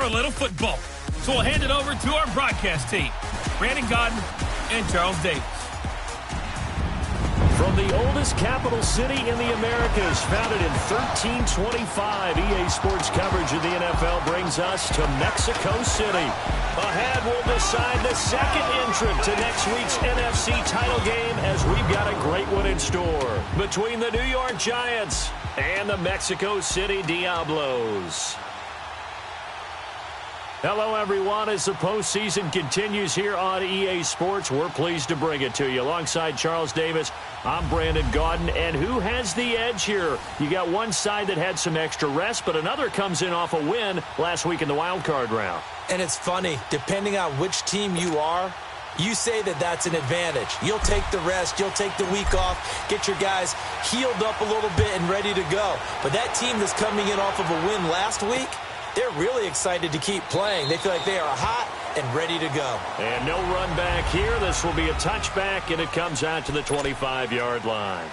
a little football. So we'll hand it over to our broadcast team, Brandon Godden and Charles Davis. From the oldest capital city in the Americas, founded in 1325, EA Sports coverage of the NFL brings us to Mexico City. Ahead, we'll decide the second entrant to next week's NFC title game as we've got a great one in store between the New York Giants and the Mexico City Diablos. Hello, everyone. As the postseason continues here on EA Sports, we're pleased to bring it to you. Alongside Charles Davis, I'm Brandon Gaudin. And who has the edge here? You got one side that had some extra rest, but another comes in off a win last week in the wild card round. And it's funny, depending on which team you are, you say that that's an advantage. You'll take the rest, you'll take the week off, get your guys healed up a little bit and ready to go. But that team that's coming in off of a win last week, they're really excited to keep playing. They feel like they are hot and ready to go. And no run back here. This will be a touchback, and it comes out to the 25-yard line.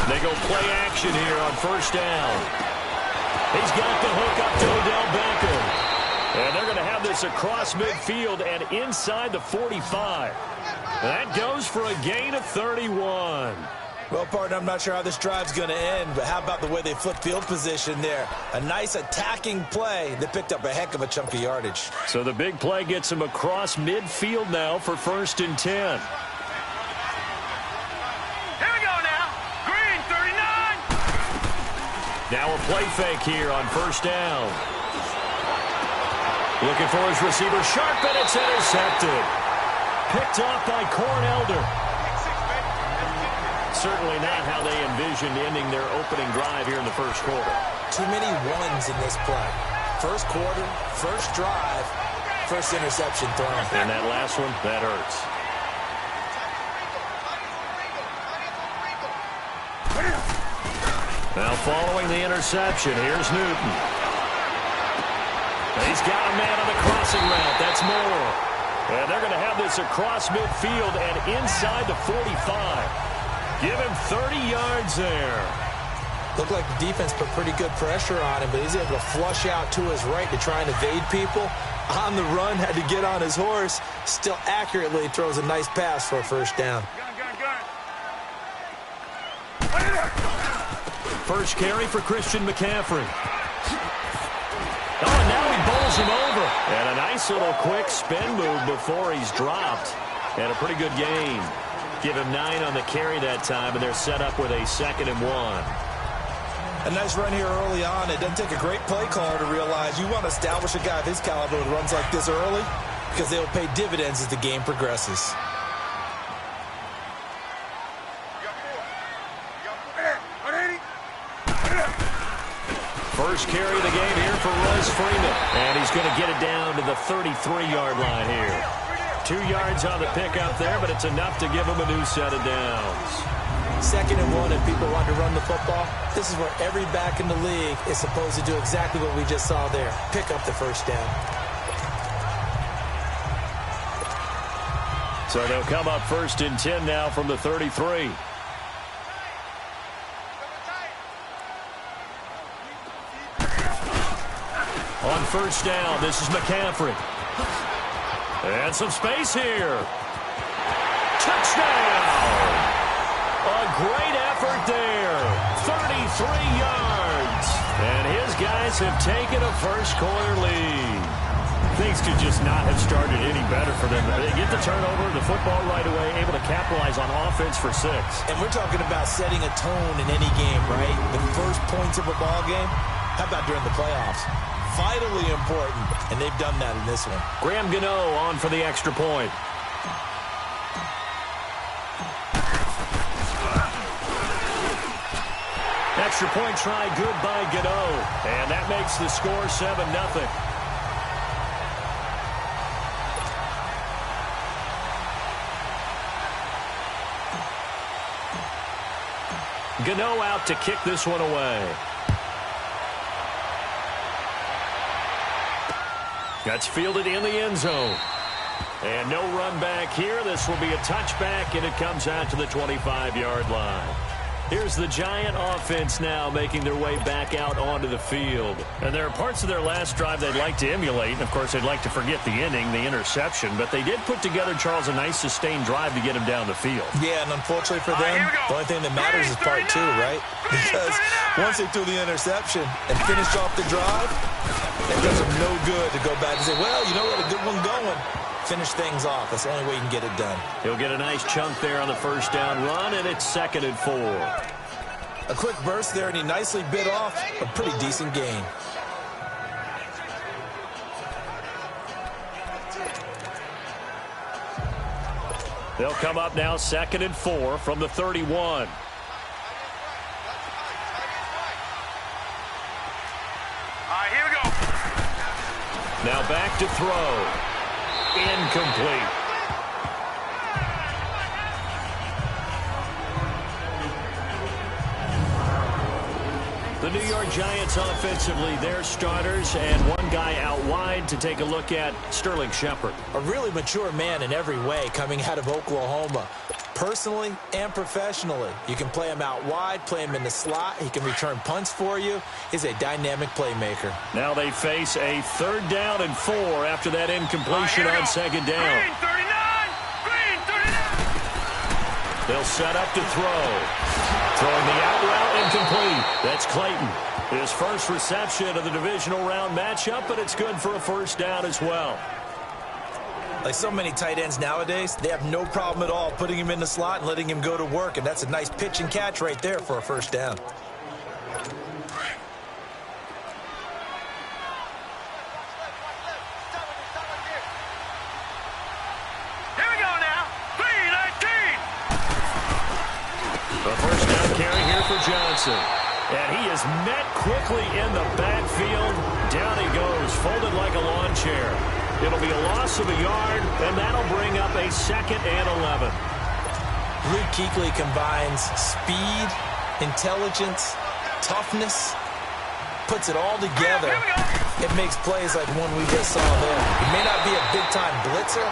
They go play action here on first down. He's got the hook up to Odell Beckham. And they're going to have this across midfield and inside the 45. That goes for a gain of 31. Well, partner, I'm not sure how this drive's going to end, but how about the way they flip field position there? A nice attacking play that picked up a heck of a chunk of yardage. So the big play gets him across midfield now for 1st and 10. Here we go now. Green, 39. Now a play fake here on first down. Looking for his receiver, sharp, and it's intercepted. Picked off by Cornelder. Certainly not how they envisioned ending their opening drive here in the first quarter. Too many ones in this play. First quarter, first drive, first interception thrown. And that last one, that hurts. Now following the interception, here's Newton. He's got a man on the crossing route. That's Moore. And they're going to have this across midfield and inside the 45. Give him 30 yards there. Looked like the defense put pretty good pressure on him, but he's able to flush out to his right to try and evade people. On the run, had to get on his horse. Still accurately throws a nice pass for a first down. First carry for Christian McCaffrey. Oh, and now he bowls him over. And a nice little quick spin move before he's dropped. And a pretty good gain. Give him 9 on the carry that time, and they're set up with a 2nd and 1. A nice run here early on. It doesn't take a great play caller to realize you want to establish a guy of his caliber who runs like this early because they will pay dividends as the game progresses. First carry of the game here for Royce Freeman. And he's going to get it down to the 33-yard line here. 2 yards on the pickup there, but it's enough to give him a new set of downs. 2nd and 1, and people want to run the football. This is where every back in the league is supposed to do exactly what we just saw there. Pick up the first down. So they'll come up 1st and 10 now from the 33. On first down, this is McCaffrey. And some space here. Touchdown! A great effort there. 33 yards. And his guys have taken a first-quarter lead. Things could just not have started any better for them. They get the turnover, the football right away, able to capitalize on offense for 6. And we're talking about setting a tone in any game, right? The first points of a ball game. How about during the playoffs? Vitally important, and they've done that in this one. Graham Gano on for the extra point. Extra point try good by Gano, and that makes the score 7-0. Gano out to kick this one away. That's fielded in the end zone. And no run back here. This will be a touchback, and it comes out to the 25-yard line. Here's the Giant offense now making their way back out onto the field. And there are parts of their last drive they'd like to emulate. And, of course, they'd like to forget the inning, the interception. But they did put together, Charles, a nice sustained drive to get him down the field. Yeah, and unfortunately for them, the only thing that matters is part two, right? Because once they threw the interception and finished off the drive, it does them no good to go back and say, well, you know what, a good one going. Finish things off. That's the only way you can get it done. He'll get a nice chunk there on the first down run, and it's 2nd and 4. A quick burst there, and he nicely bit off a pretty decent gain. They'll come up now 2nd and 4 from the 31. All right, here we go. Now back to throw. Incomplete. The New York Giants offensively, their starters, and one guy out wide to take a look at, Sterling Shepard. A really mature man in every way coming out of Oklahoma. Personally and professionally. You can play him out wide, play him in the slot. He can return punts for you. He's a dynamic playmaker. Now they face a 3rd down and 4 after that incompletion on 2nd down. Green 39! Green 39! They'll set up to throw. Throwing the out route, incomplete. That's Clayton. His first reception of the divisional round matchup, but it's good for a 1st down as well. Like so many tight ends nowadays, they have no problem at all putting him in the slot and letting him go to work, and that's a nice pitch and catch right there for a 1st down. Here we go now. 3-19. The 1st down carry here for Johnson. And he is met quickly in the backfield. Down he goes, folded like a lawn chair. It'll be a loss of a yard, and that'll bring up a 2nd and 11. Luke Kuechly combines speed, intelligence, toughness, puts it all together. It makes plays like one we just saw there. He may not be a big-time blitzer,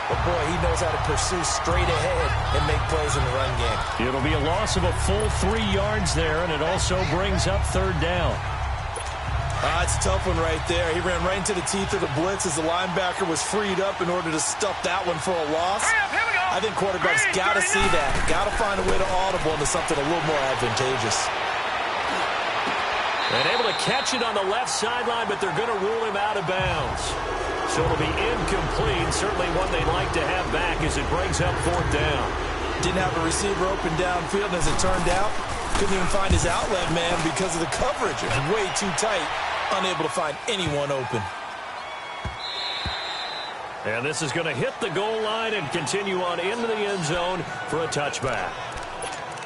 but, boy, he knows how to pursue straight ahead and make plays in the run game. It'll be a loss of a full 3 yards there, and it also brings up 3rd down. It's a tough one right there. He ran right into the teeth of the blitz as the linebacker was freed up in order to stuff that one for a loss. I think quarterbacks got to see that. Got to find a way to audible into something a little more advantageous. And able to catch it on the left sideline, but they're going to rule him out of bounds. So it'll be incomplete. Certainly one they'd like to have back as it brings up 4th down. Didn't have a receiver open downfield, as it turned out. Couldn't even find his outlet man because of the coverage. It was way too tight. Unable to find anyone open. And this is going to hit the goal line and continue on into the end zone for a touchback.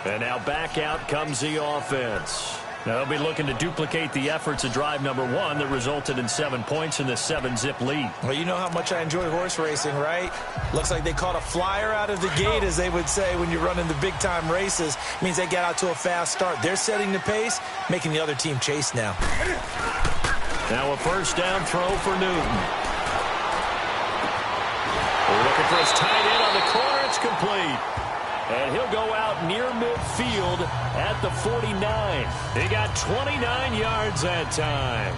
And now back out comes the offense. Now they'll be looking to duplicate the efforts of drive number 1 that resulted in 7 points in the 7-zip lead. Well, you know how much I enjoy horse racing, right? Looks like they caught a flyer out of the gate, as they would say when you're running the big-time races. It means they get out to a fast start. They're setting the pace, making the other team chase now. Now a 1st down throw for Newton. We're looking for his tight end on the corner. It's complete. And he'll go out near midfield at the 49. He got 29 yards that time.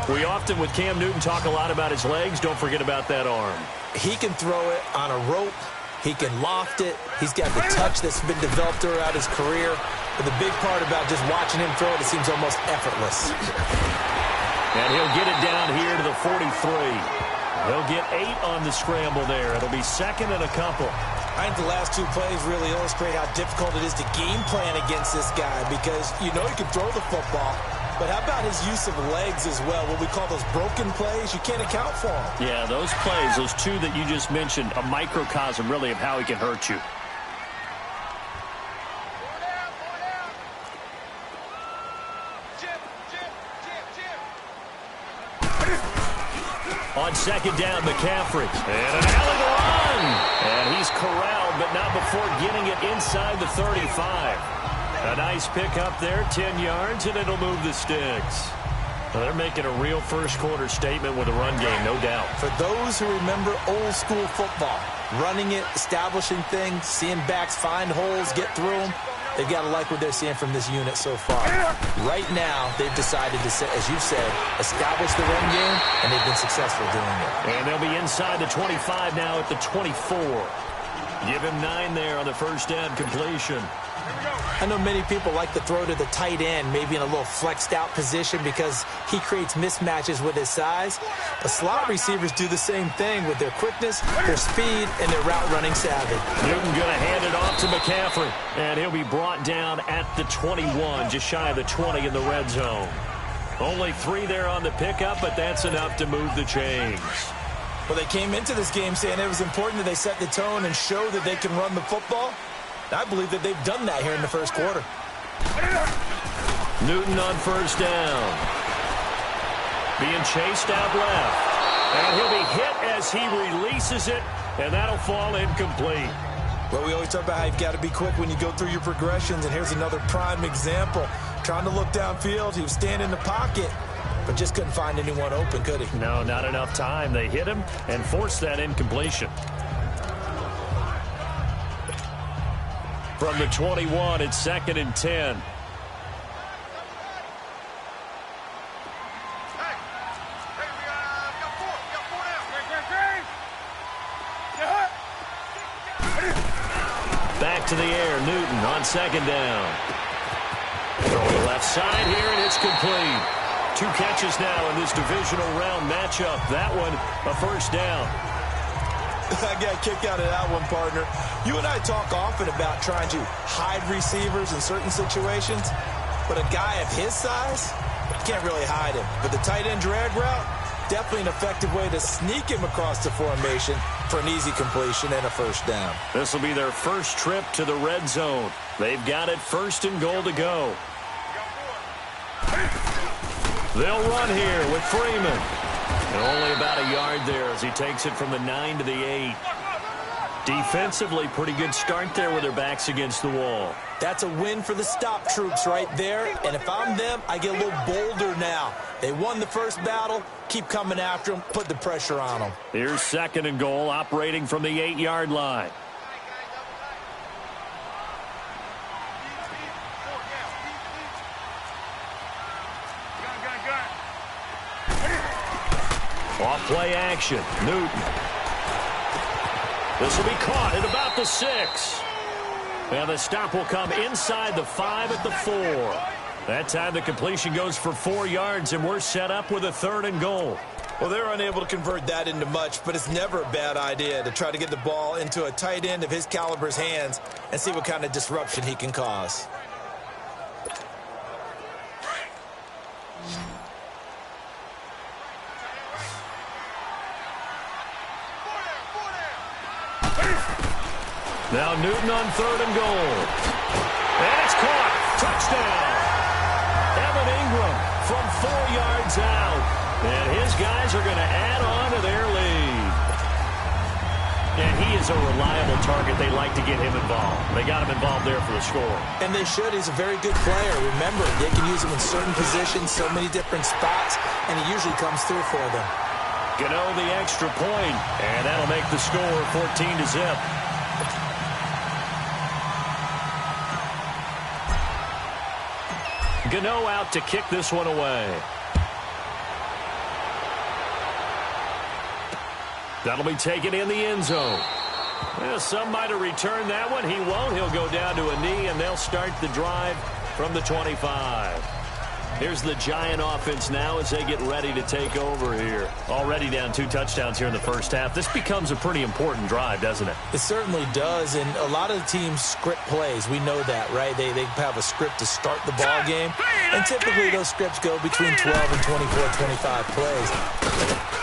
We often, with Cam Newton, talk a lot about his legs. Don't forget about that arm. He can throw it on a rope. He can loft it. He's got the touch that's been developed throughout his career. But the big part about just watching him throw it seems almost effortless. And he'll get it down here to the 43. He'll get 8 on the scramble there. It'll be 2nd and a couple. I think the last 2 plays really illustrate how difficult it is to game plan against this guy, because you know he can throw the football, but how about his use of legs as well? What we call those broken plays, you can't account for them. Yeah, those plays, those 2 that you just mentioned, a microcosm really of how he can hurt you. On 2nd down, McCaffrey. And an alley to run. And he's corralled, but not before getting it inside the 35. A nice pickup there, 10 yards, and it'll move the sticks. Well, they're making a real first-quarter statement with a run game, no doubt. For those who remember old-school football, running it, establishing things, seeing backs find holes, get through them, they've got to like what they're seeing from this unit so far. Right now, they've decided to, as you've said, establish the run game, and they've been successful doing it. And they'll be inside the 25 now at the 24. Give him 9 there on the first down completion. I know many people like to throw to the tight end, maybe in a little flexed out position because he creates mismatches with his size. But slot receivers do the same thing with their quickness, their speed, and their route running savvy. Newton going to hand it off to McCaffrey, and he'll be brought down at the 21, just shy of the 20 in the red zone. Only 3 there on the pickup, but that's enough to move the chains. Well, they came into this game saying it was important that they set the tone and show that they can run the football. I believe that they've done that here in the first quarter. Newton on first down. Being chased out left. And he'll be hit as he releases it, and that'll fall incomplete. Well, we always talk about how you've got to be quick when you go through your progressions, and here's another prime example. Trying to look downfield, he was standing in the pocket, but just couldn't find anyone open, could he? No, not enough time. They hit him and forced that incompletion. From the 21, it's 2nd and 10. Back to the air, Newton on 2nd down. Throwing left side here, and it's complete. 2 catches now in this divisional round matchup. That one, a first down. I got a kick out of that one, partner. You and I talk often about trying to hide receivers in certain situations, but a guy of his size, you can't really hide him. But the tight end drag route, definitely an effective way to sneak him across the formation for an easy completion and a first down. This will be their first trip to the red zone. They've got it 1st and goal to go. They'll run here with Freeman. And only about a yard there as he takes it from the 9 to the 8. Defensively, pretty good start there with their backs against the wall. That's a win for the stop troops right there. And if I'm them, I get a little bolder now. They won the first battle. Keep coming after them. Put the pressure on them. Here's 2nd and goal, operating from the 8-yard line. Off play action. Newton. This will be caught at about the 6. And the stop will come inside the 5 at the 4. That time the completion goes for 4 yards, and we're set up with a 3rd and goal. Well, they're unable to convert that into much, but it's never a bad idea to try to get the ball into a tight end of his caliber's hands and see what kind of disruption he can cause. Now Newton on 3rd and goal. And it's caught. Touchdown. Evan Ingram from 4 yards out. And his guys are going to add on to their lead. And he is a reliable target. They like to get him involved. They got him involved there for the score. And they should. He's a very good player. Remember, they can use him in certain positions, so many different spots, and he usually comes through for them. Gano the extra point, and that'll make the score 14-0. Gano out to kick this one away. That'll be taken in the end zone. Well, some might have returned that one. He won't. He'll go down to a knee, and they'll start the drive from the 25. Here's the Giant offense now as they get ready to take over here. Already down 2 touchdowns here in the first half. This becomes a pretty important drive, doesn't it? It certainly does, and a lot of the teams script plays. We know that, right? They have a script to start the ball game, and typically those scripts go between 12 and 24, 25 plays.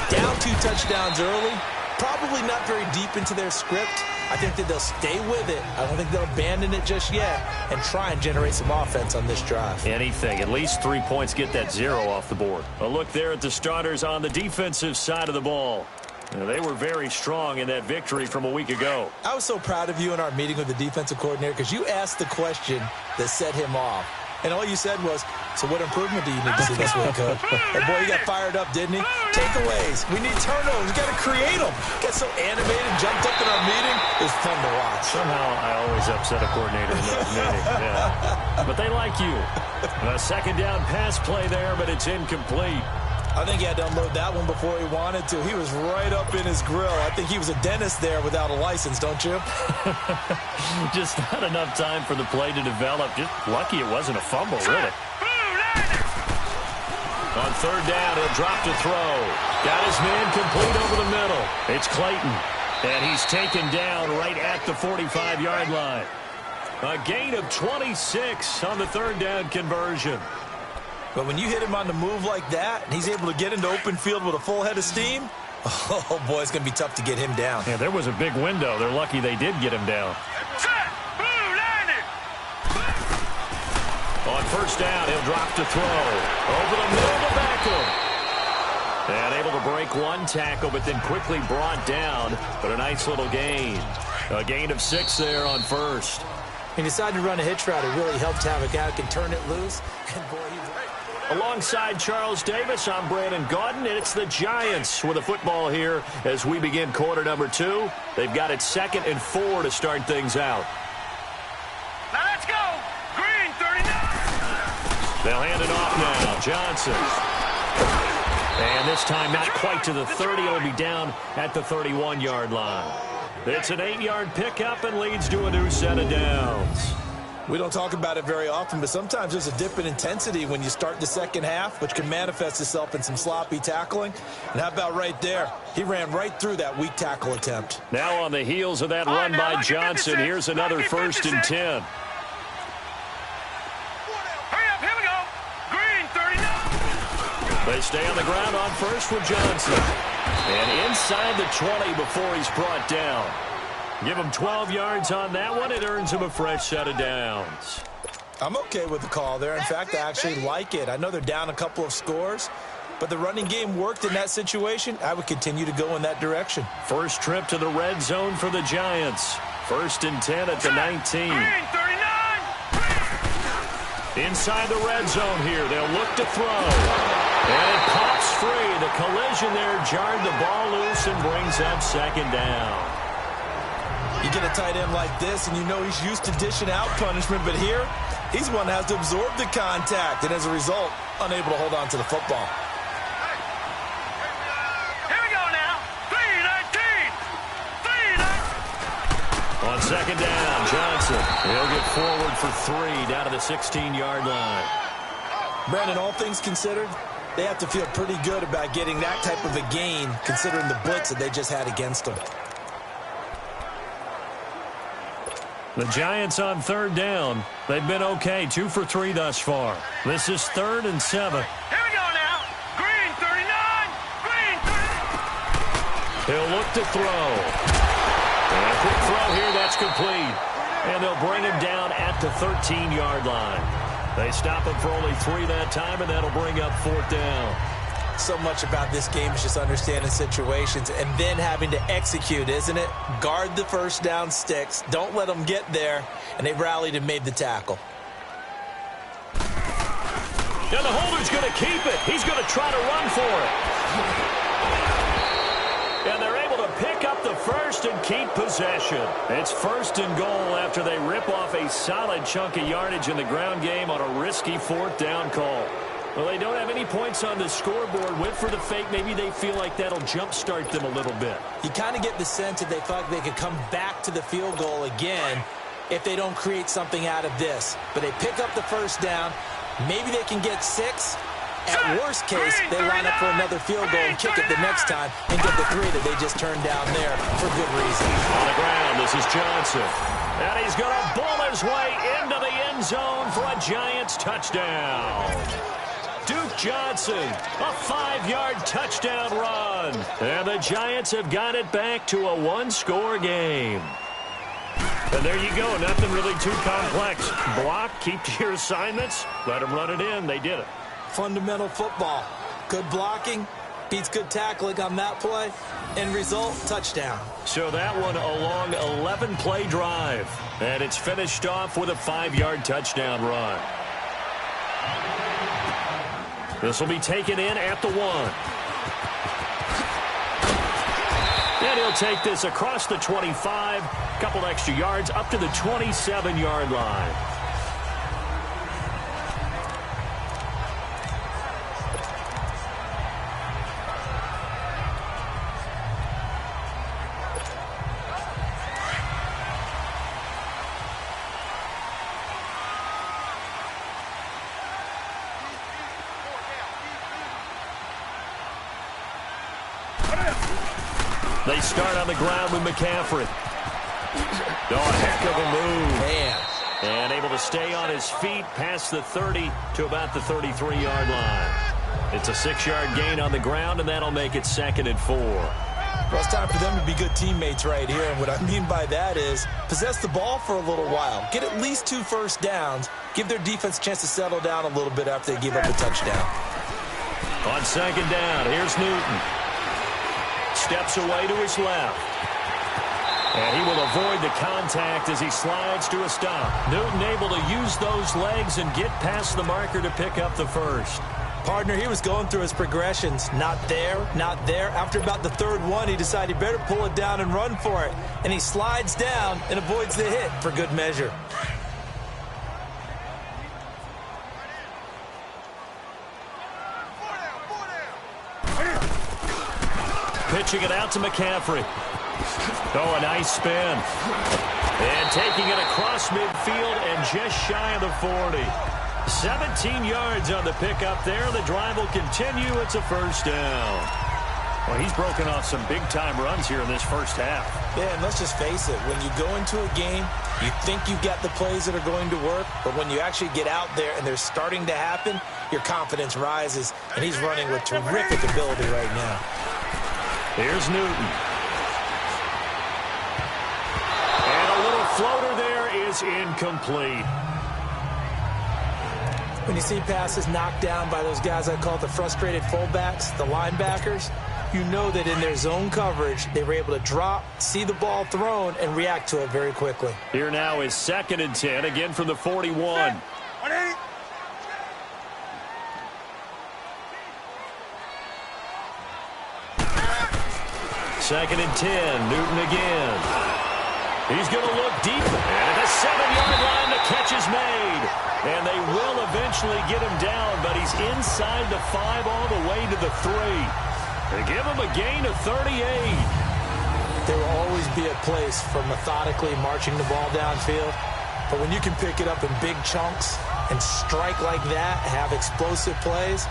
Down 2 touchdowns early, probably not very deep into their script. I think that they'll stay with it. I don't think they'll abandon it just yet and try and generate some offense on this drive. Anything. At least 3 points, get that 0 off the board. A look there at the starters on the defensive side of the ball. They were very strong in that victory from a week ago. I was so proud of you in our meeting with the defensive coordinator because you asked the question that set him off. And all you said was, so what improvement do you need to see this week, Coach? And boy, he got fired up, didn't he? Takeaways. We need turnovers. We got to create them. Got so animated, jumped up in our meeting. It was fun to watch. Somehow I always upset a coordinator in those meetings. Yeah. But they like you. A second down pass play there, but it's incomplete. I think he had to unload that one before he wanted to. He was right up in his grill. I think he was a dentist there without a license, don't you? Just not enough time for the play to develop. Just lucky it wasn't a fumble, really. On third down, he'll drop to throw. Got his man complete over the middle. It's Clayton. And he's taken down right at the 45-yard line. A gain of 26 on the third down conversion. But when you hit him on the move like that, and he's able to get into open field with a full head of steam, oh, boy, it's going to be tough to get him down. Yeah, there was a big window. They're lucky they did get him down. On first down, he'll drop to throw. Over the middle to Beckham. And able to break one tackle, but then quickly brought down. But a nice little gain. A gain of 6 there on first. He decided to run a hitch route. It really helped to have a guy who can turn it loose. And boy, alongside Charles Davis, I'm Brandon Gaudin, and it's the Giants with the football here as we begin quarter number 2. They've got it 2nd and 4 to start things out. Now let's go. Green 39. They'll hand it off now. Johnson. And this time not quite to the 30. It'll be down at the 31-yard line. It's an 8-yard pickup and leads to a new set of downs. We don't talk about it very often, but sometimes there's a dip in intensity when you start the second half, which can manifest itself in some sloppy tackling. And how about right there? He ran right through that weak tackle attempt. Now on the heels of that run by Johnson, here's another 1st and 10. Hurry up, here we go. Green 39. They stay on the ground on first with Johnson. And inside the 20 before he's brought down. Give him 12 yards on that one. It earns him a fresh set of downs. I'm okay with the call there. In fact, I actually like it. I know they're down a couple of scores, but the running game worked in that situation. I would continue to go in that direction. First trip to the red zone for the Giants. 1st and 10 at the 19. Green 39. Inside the red zone here. They'll look to throw. And it pops free. The collision there jarred the ball loose and brings up 2nd down. You get a tight end like this, and you know he's used to dishing out punishment, but here, he's one that has to absorb the contact, and as a result, unable to hold on to the football. Here we go now. 3-19. 3-19. On 2nd down, Johnson. He'll get forward for 3 down to the 16-yard line. Brandon, all things considered, they have to feel pretty good about getting that type of a gain, considering the blitz that they just had against them. The Giants on 3rd down. They've been okay, 2 for 3 thus far. This is 3rd and 7. Here we go now. Green 39. Green 39. He'll look to throw. And a quick throw here, that's complete. And they'll bring him down at the 13-yard line. They stop him for only 3 that time, and that'll bring up 4th down. So much about this game is just understanding situations and then having to execute, isn't it? Guard the first down sticks. Don't let them get there. And they rallied and made the tackle. And the holder's going to keep it. He's going to try to run for it. And they're able to pick up the first and keep possession. It's 1st and goal after they rip off a solid chunk of yardage in the ground game on a risky 4th down call. Well, they don't have any points on the scoreboard. Went for the fake. Maybe they feel like that'll jumpstart them a little bit. You kind of get the sense that they thought they could come back to the field goal again if they don't create something out of this. But they pick up the first down. Maybe they can get 6. At worst case, they line up for another field goal and kick it the next time and get the 3 that they just turned down there for good reason. On the ground, this is Johnson. And he's going to bull his way into the end zone for a Giants touchdown. Duke Johnson, a 5-yard touchdown run. And the Giants have got it back to a 1-score game. And there you go, nothing really too complex. Block, keep to your assignments, let them run it in. They did it. Fundamental football. Good blocking, beats good tackling on that play. End result, touchdown. So that one a long 11-play drive. And it's finished off with a 5-yard touchdown run. This will be taken in at the 1. And he'll take this across the 25. Couple extra yards up to the 27-yard line. They start on the ground with McCaffrey. Oh, a heck of a move. Man. And able to stay on his feet past the 30 to about the 33-yard line. It's a 6-yard gain on the ground, and that'll make it 2nd and 4. Well, it's time for them to be good teammates right here. And what I mean by that is possess the ball for a little while. Get at least 2 first downs. Give their defense a chance to settle down a little bit after they give up a touchdown. On 2nd down, here's Newton. Steps away to his left. And he will avoid the contact as he slides to a stop. Newton able to use those legs and get past the marker to pick up the first. Partner, he was going through his progressions. Not there, not there. After about the 3rd one, he decided he better pull it down and run for it. And he slides down and avoids the hit for good measure. Pitching it out to McCaffrey. Oh, a nice spin. And taking it across midfield and just shy of the 40. 17 yards on the pickup there. The drive will continue. It's a first down. Well, he's broken off some big-time runs here in this first half. Yeah, and let's just face it. When you go into a game, you think you've got the plays that are going to work, but when you actually get out there and they're starting to happen, your confidence rises, and he's running with terrific ability right now. Here's Newton. And a little floater there is incomplete. When you see passes knocked down by those guys I call the frustrated fullbacks, the linebackers, you know that in their zone coverage, they were able to drop, see the ball thrown, and react to it very quickly. Here now is 2nd and 10, again from the 41. Second and 10, Newton again. He's going to look deep. And at the 7-yard line, the catch is made. And they will eventually get him down, but he's inside the 5 all the way to the 3. They give him a gain of 38. There will always be a place for methodically marching the ball downfield. But when you can pick it up in big chunks and strike like that, have explosive plays,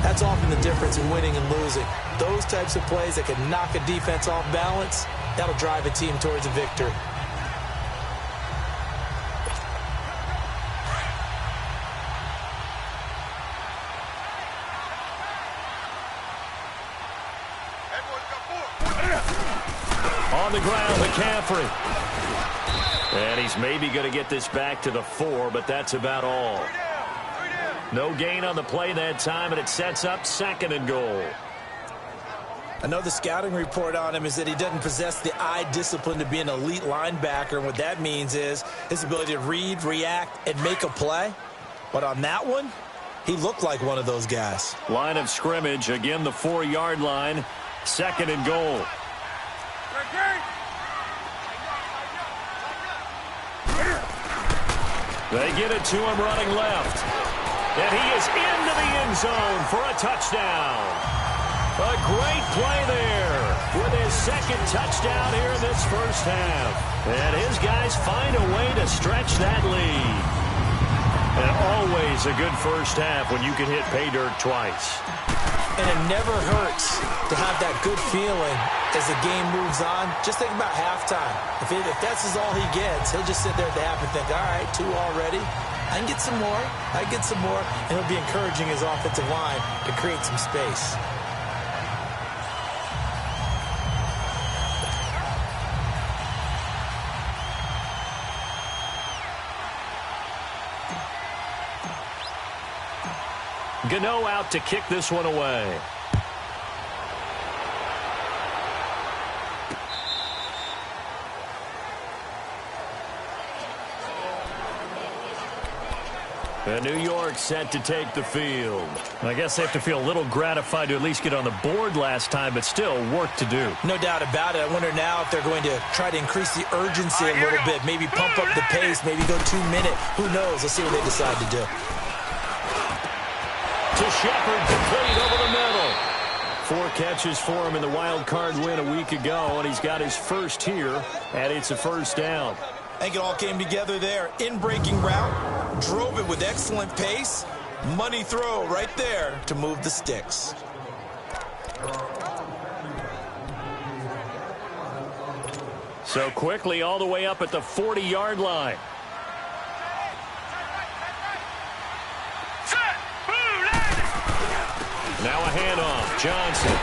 that's often the difference in winning and losing. Those types of plays that can knock a defense off balance, that'll drive a team towards a victory. On the ground, McCaffrey. And he's maybe going to get this back to the 4, but that's about all. No gain on the play that time, and it sets up 2nd and goal. Another scouting report on him is that he doesn't possess the eye discipline to be an elite linebacker. And what that means is his ability to read, react, and make a play. But on that one, he looked like one of those guys. Line of scrimmage, again the 4-yard line, 2nd and goal. They get it to him running left. And he is into the end zone for a touchdown. A great play there with his 2nd touchdown here in this first half. And his guys find a way to stretch that lead. And always a good first half when you can hit pay dirt twice. And it never hurts to have that good feeling as the game moves on. Just think about halftime. If that's all he gets, he'll just sit there at the half and think, all right, 2 already. I can get some more. I can get some more. And he'll be encouraging his offensive line to create some space. Gano out to kick this one away. And New York set to take the field. I guess they have to feel a little gratified to at least get on the board last time, but still work to do. No doubt about it. I wonder now if they're going to try to increase the urgency a little bit, maybe pump up the pace, maybe go 2 minute. Who knows? Let's see what they decide to do. To Shepard, complete over the middle. 4 catches for him in the wild card win a week ago, and he's got his first here, and it's a first down. I think it all came together there. In-breaking route, drove it with excellent pace. Money throw right there to move the sticks. So quickly all the way up at the 40-yard line. Now a handoff. Johnson.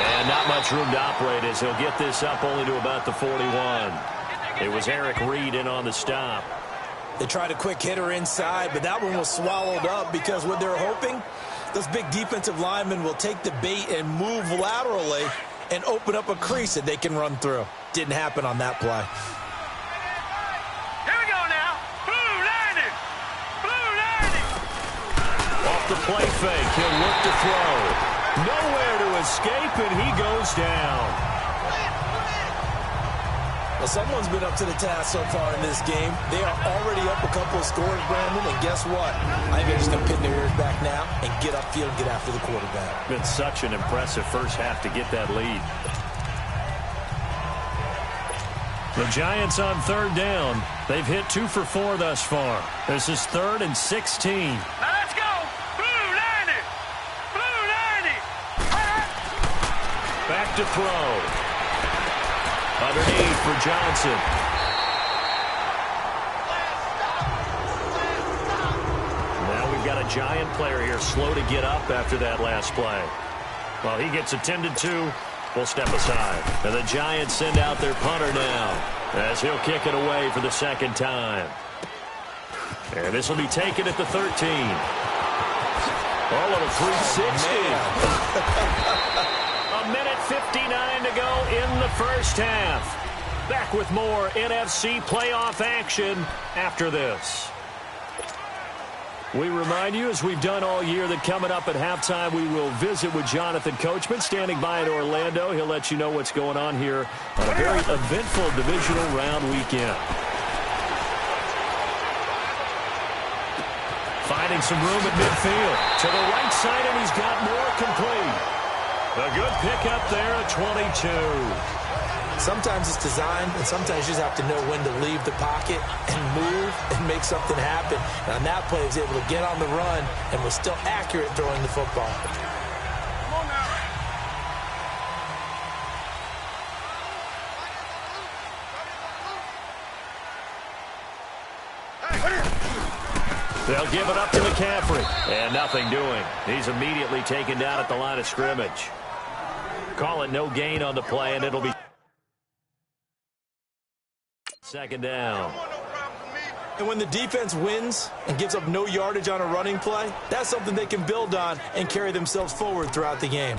And not much room to operate as he'll get this up only to about the 41. It was Eric Reed in on the stop. They tried a quick hitter inside, but that one was swallowed up because what they're hoping, those big defensive linemen will take the bait and move laterally and open up a crease that they can run through. Didn't happen on that play. Here we go now. Blue 90. Blue 90. Off the play fake. He'll look to throw. Nowhere to escape, and he goes down. Well, someone's been up to the task so far in this game. They are already up a couple of scores, Brandon, and guess what? I think they're just going to pin their ears back now and get upfield and get after the quarterback. Been such an impressive first half to get that lead. The Giants on third down. They've hit 2 for 4 thus far. This is 3rd and 16. Now let's go. Blue 90. Blue 90. Back to throw. Underneath for Johnson. Now we've got a Giant player here slow to get up after that last play. While he gets attended to, we'll step aside. And the Giants send out their punter now as he'll kick it away for the second time. And this will be taken at the 13. All of a 360. A minute 59 to go in the first half. Back with more NFC playoff action after this. We remind you, as we've done all year, that coming up at halftime, we will visit with Jonathan Coachman, standing by in Orlando. He'll let you know what's going on here on a very eventful divisional round weekend. Finding some room at midfield. To the right side, and he's got more complete. A good pickup there at 22. Sometimes it's designed, and sometimes you just have to know when to leave the pocket and move and make something happen. And on that play, he was able to get on the run and was still accurate throwing the football. Come on now. They'll give it up to McCaffrey. And nothing doing. He's immediately taken down at the line of scrimmage. Call it no gain on the play, and it'll be second down. And when the defense wins and gives up no yardage on a running play, that's something they can build on and carry themselves forward throughout the game.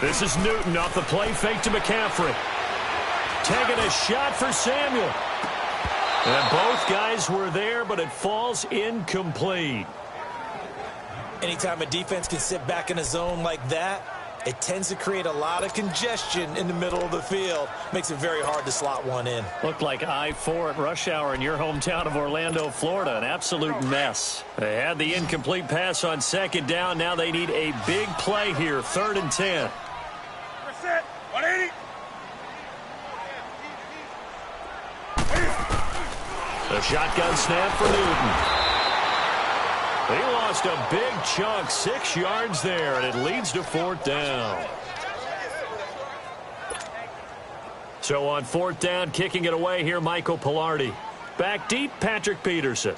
This is Newton off the play fake to McCaffrey. Taking a shot for Samuel. And both guys were there, but it falls incomplete. Anytime a defense can sit back in a zone like that, it tends to create a lot of congestion in the middle of the field. Makes it very hard to slot one in. Looked like I-4 at rush hour in your hometown of Orlando, Florida. An absolute mess. They had the incomplete pass on second down. Now they need a big play here, 3rd and 10. Set. 180. The shotgun snap for Newton. He lost a big chunk, 6 yards there, and it leads to 4th down. So on fourth down, kicking it away here, Michael Pilardi. Back deep, Patrick Peterson.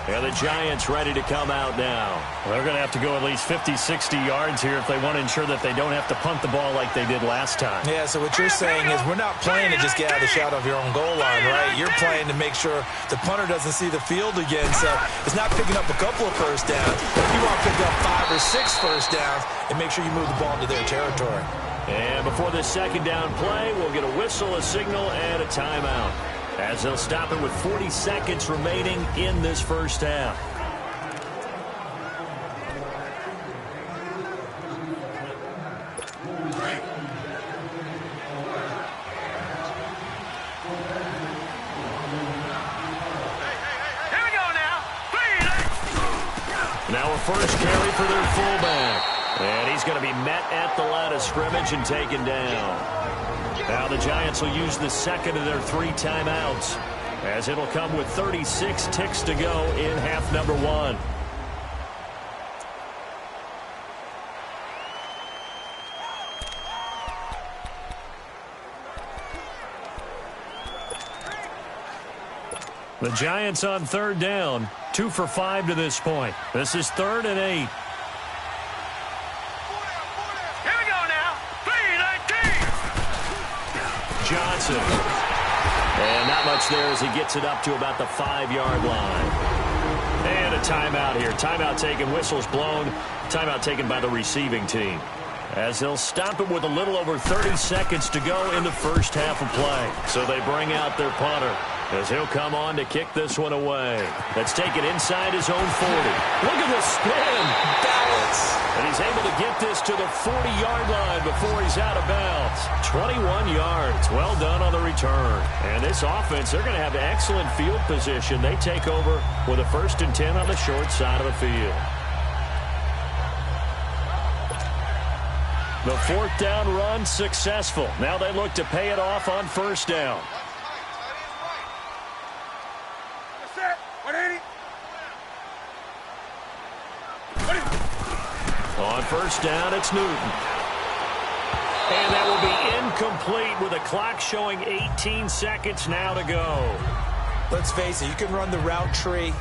And the Giants ready to come out now. Well, they're going to have to go at least 50, 60 yards here if they want to ensure that they don't have to punt the ball like they did last time. Yeah, so what you're saying is we're not playing to just get out of the shadow of your own goal line, right? You're playing to make sure the punter doesn't see the field again. So it's not picking up a couple of first downs. You want to pick up 5 or 6 first downs and make sure you move the ball into their territory. And before this second down play, we'll get a whistle, a signal, and a timeout, as they'll stop it with 40 seconds remaining in this first half. Here we go now. Now a first carry for their fullback. And he's going to be met at the line of scrimmage and taken down. Now the Giants will use the second of their 3 timeouts, as it'll come with 36 ticks to go in half number 1. The Giants on third down, 2 for 5 to this point. This is 3rd and 8. Johnson. And not much there as he gets it up to about the 5-yard line. And a timeout here. Timeout taken, whistles blown. Timeout taken by the receiving team, as they'll stop it with a little over 30 seconds to go in the first half of play. So they bring out their punter, as he'll come on to kick this one away. That's taken inside his own 40. Look at the spin. Balance. And he's able to get this to the 40-yard line before he's out of bounds. 21 yards. Well done on the return. And this offense, they're going to have excellent field position. They take over with a 1st and 10 on the short side of the field. The 4th down run successful. Now they look to pay it off on 1st down. On 1st down, it's Newton. And that will be incomplete with the clock showing 18 seconds now to go. Let's face it, you can run the route tree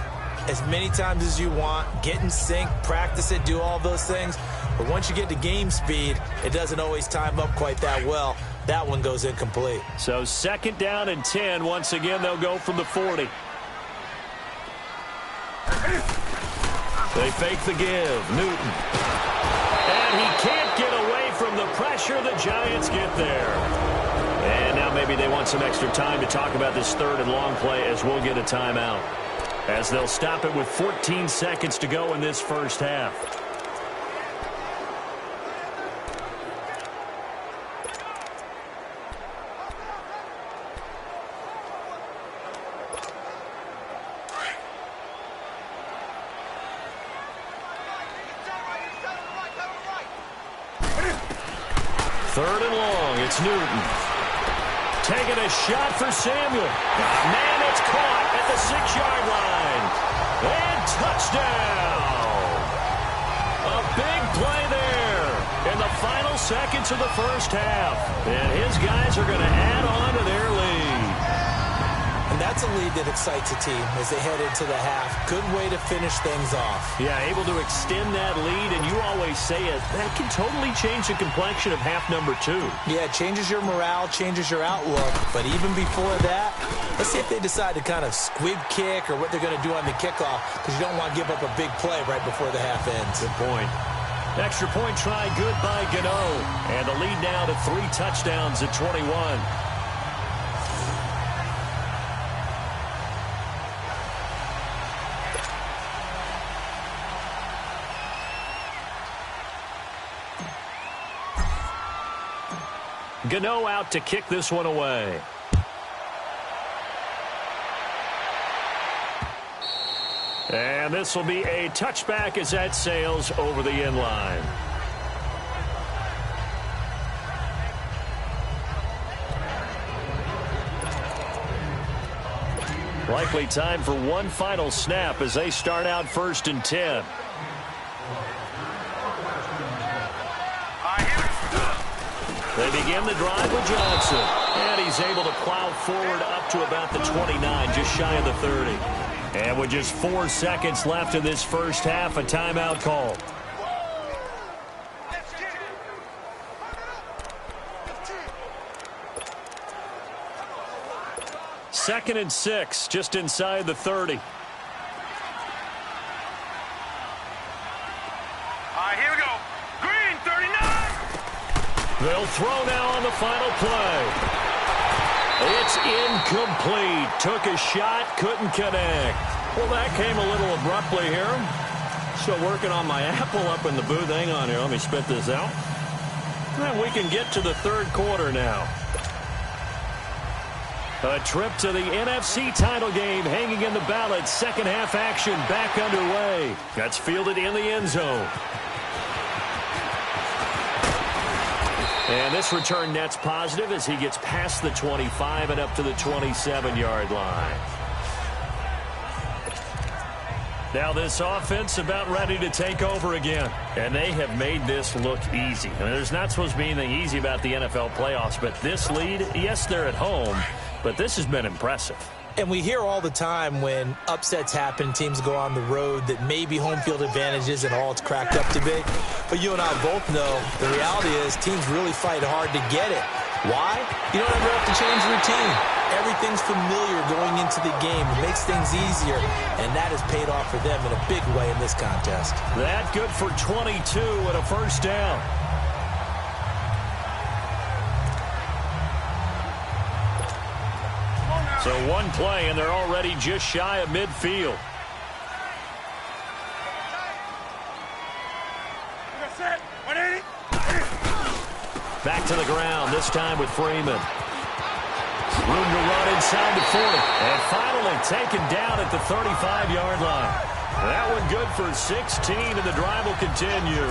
as many times as you want, get in sync, practice it, do all those things. But once you get to game speed, it doesn't always time up quite that well. That one goes incomplete. So 2nd down and 10. Once again, they'll go from the 40. They fake the give. Newton. And he can't get away from the pressure. The Giants get there. And now maybe they want some extra time to talk about this 3rd and long play, as we'll get a timeout, as they'll stop it with 14 seconds to go in this first half. Third and long, it's Newton. Taking a shot for Samuel. Man, it's caught at the 6-yard line. And touchdown. A big play there in the final seconds of the first half. And his guys are going to add on to their lead. And that's a lead that excites a team as they head into the half. Good way to finish things off. Yeah, able to extend that lead, and you always say it, that can totally change the complexion of half number 2. Yeah, it changes your morale, changes your outlook. But even before that, let's see if they decide to kind of squib kick or what they're going to do on the kickoff, because you don't want to give up a big play right before the half ends. Good point. Extra point try, good by Gano. And the lead now to 3 touchdowns at 21. Gano out to kick this one away. And this will be a touchback as that sails over the end line. Likely time for one final snap as they start out 1st and 10. They begin the drive with Johnson. And he's able to plow forward up to about the 29, just shy of the 30. And with just 4 seconds left in this first half, a timeout call. Second and 6, just inside the 30. Here we go. Green, 39. They'll throw now on the final play. It's incomplete. Took a shot, couldn't connect. Well, that came a little abruptly here. Still working on my apple up in the booth. Hang on here. Let me spit this out. And we can get to the third quarter now. A trip to the NFC title game hanging in the balance. Second half action back underway. That's fielded in the end zone. And this return net's positive as he gets past the 25 and up to the 27-yard line. Now this offense about ready to take over again. And they have made this look easy. I mean, there's not supposed to be anything easy about the NFL playoffs, but this lead, yes, they're at home, but this has been impressive. And we hear all the time when upsets happen, teams go on the road, that maybe home field advantage isn't all it's cracked up to be. But you and I both know the reality is teams really fight hard to get it. Why? You don't ever have to change routine. Everything's familiar going into the game. It makes things easier, and that has paid off for them in a big way in this contest. That good for 22 and a first down. So one play, and they're already just shy of midfield. Back to the ground, this time with Freeman. Room to run inside the 40. And finally taken down at the 35-yard line. That one good for 16, and the drive will continue.